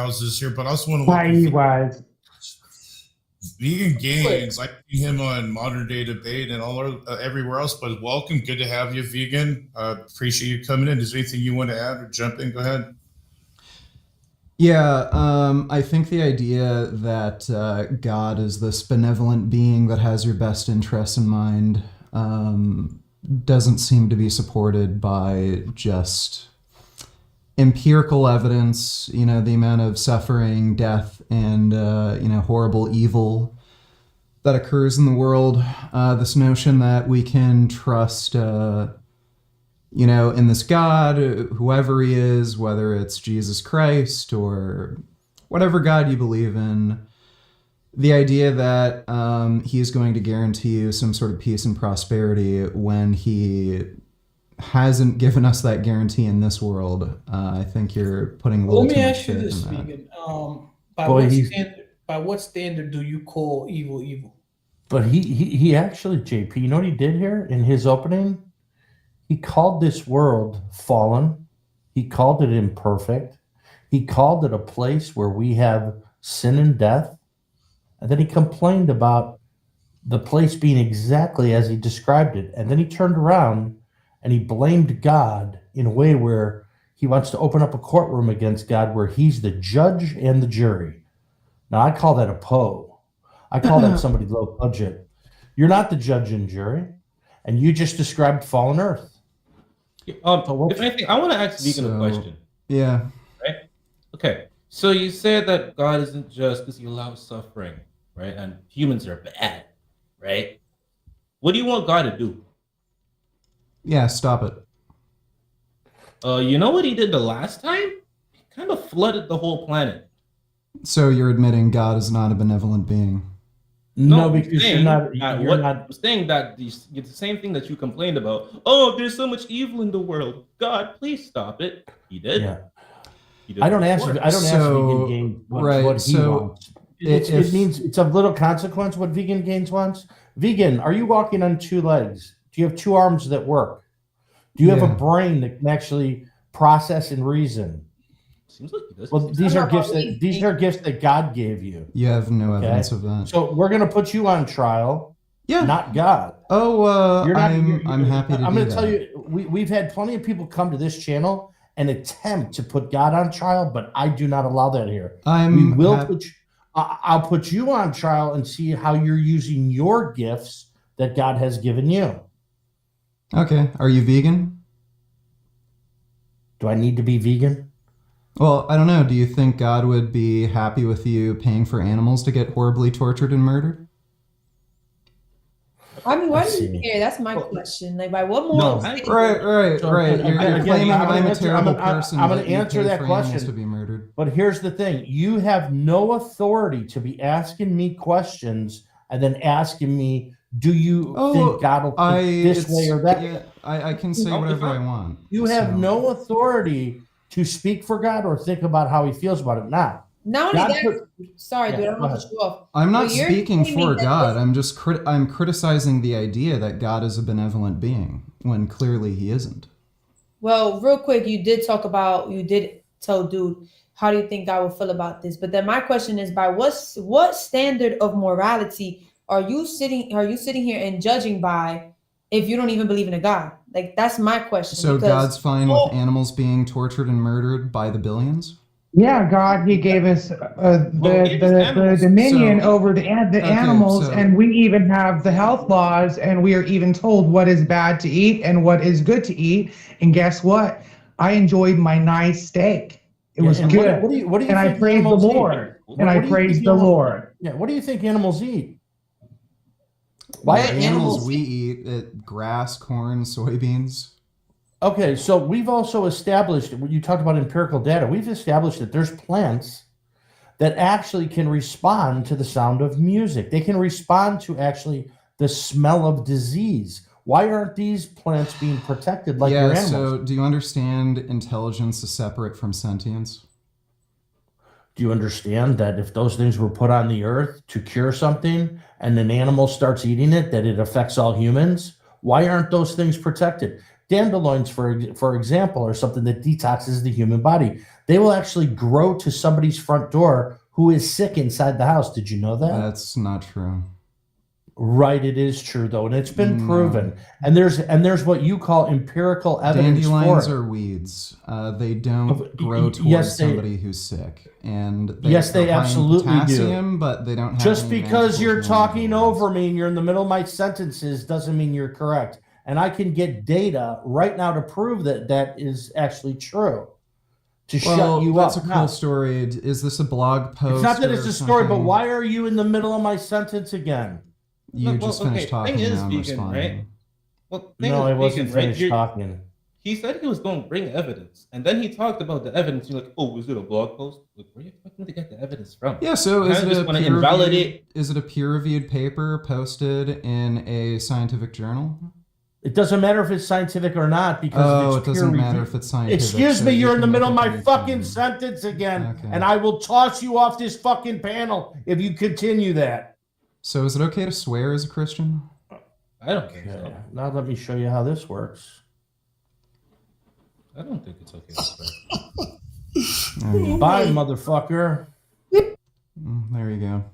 houses here, but I also want to Hi, welcome was. Vegan Gains. I see him on Modern Day Debate and everywhere else. But welcome, good to have you, Vegan. Appreciate you coming in. Is there anything you want to add or jump in? Go ahead. Yeah, I think the idea that God is this benevolent being that has your best interests in mind doesn't seem to be supported by just empirical evidence, the amount of suffering, death, and, horrible evil that occurs in the world. This notion that we can trust, in this God, whoever he is, whether it's Jesus Christ or whatever God you believe in, the idea that he is going to guarantee you some sort of peace and prosperity when he hasn't given us that guarantee in this world, I think you're putting a little too much faith in that. Let me ask you this, Vegan. By what standard do you call evil evil? But he actually, JP, you know what he did here in his opening? He called this world fallen. He called it imperfect. He called it a place where we have sin and death. And then he complained about the place being exactly as he described it. And then he turned around and he blamed God in a way where he wants to open up a courtroom against God where he's the judge and the jury. Now, I call that a Poe. I call that somebody low budget. You're not the judge and jury, and you just described fallen earth. If anything, I want to ask Vegan a question. Yeah. Right? Okay. So you said that God isn't just because he allows suffering, right? And humans are bad, right? What do you want God to do? Yeah, stop it. You know what he did the last time? He kind of flooded the whole planet. So you're admitting God is not a benevolent being? No, because you're not. I'm saying that it's the same thing that you complained about. Oh, there's so much evil in the world. God, please stop it. He did. Yeah. I don't ask Vegan Gains what he wants. It means it's of little consequence what Vegan Gains wants. Vegan, are you walking on two legs? Do you have two arms that work? Do you have a brain that can actually process and reason? Seems like he does. Well, these are gifts that God gave you. You have no evidence of that. So we're going to put you on trial. Yeah. Not God. Oh, I'm happy to. I'm going to tell you, we've had plenty of people come to this channel and attempt to put God on trial, but I do not allow that here. I'll put you on trial and see how you're using your gifts that God has given you. Okay. Are you vegan? Do I need to be vegan? Well, I don't know. Do you think God would be happy with you paying for animals to get horribly tortured and murdered? I mean, why do you care? That's my question. Like, by what more? Right. You're claiming I'm a terrible person. I'm going to answer that question. To be murdered. But here's the thing: you have no authority to be asking me questions and then asking me, "Do you think God will think this way or that?" Yeah, I can say whatever I want. You have no authority to speak for God or think about how He feels about it now. Not only that, sorry, dude, I don't want to cut you off. I'm not speaking for God. I'm just I'm criticizing the idea that God is a benevolent being when clearly he isn't. Well, real quick, you did tell dude, how do you think God will feel about this? But then my question is, by what standard of morality are you sitting here and judging by if you don't even believe in a God? Like, that's my question. So God's fine with animals being tortured and murdered by the billions? Yeah, God, he gave us the dominion over the animals, and we even have the health laws, and we are even told what is bad to eat and what is good to eat. And guess what? I enjoyed my nice steak. It was good. What do you and I praised the Lord. And I praised the Lord. Yeah, what do you think animals eat? Why animals we eat grass, corn, soybeans? Okay, so we've also established, when you talked about empirical data, we've established that there's plants that actually can respond to the sound of music. They can respond to actually the smell of disease. Why aren't these plants being protected like your animals? So do you understand intelligence is separate from sentience? Do you understand that if those things were put on the earth to cure something and an animal starts eating it, that it affects all humans? Why aren't those things protected? dandelions, for example, are something that detoxes the human body. They will actually grow to somebody's front door who is sick inside the house. Did you know that? That's not true. Right, it is true though, and it's been proven. And there's what you call empirical evidence. Dandelions for it. are weeds. They don't grow towards Yes, somebody who's sick, and Yes, they are high in absolutely do. potassium, but they don't have Just any because magical you're healing talking abilities. over me and you're in the middle of my sentences doesn't mean you're correct. And I can get data right now to prove that that is actually true. To shut you that's up. a cool Now, story. Is this a blog post? it's not that it's or a story, but something? why are you in the middle of my sentence again? You Well, just okay, finished talking. thing is, Now I'm vegan, responding. right? Well, thing No, is I wasn't vegan, right? finished talking. He said he was going to bring evidence, and then he talked about the evidence. You're like, oh, was it a blog post? Like, where are you expecting to get the evidence from? Yeah, so You is kinda it, just a wanna peer invalidate- is it a peer-reviewed paper posted in a scientific journal? It doesn't matter if it's scientific or not because Oh, it's it doesn't matter peer-reviewed. if it's scientific. Excuse so me, you you're in the can middle of look my at fucking anything. sentence again, Okay. and I will toss you off this fucking panel if you continue that. So is it okay to swear as a Christian? I don't think Okay, so. now let me show you how this works. I don't think it's okay. to swear. There you go. Bye, motherfucker. There you go.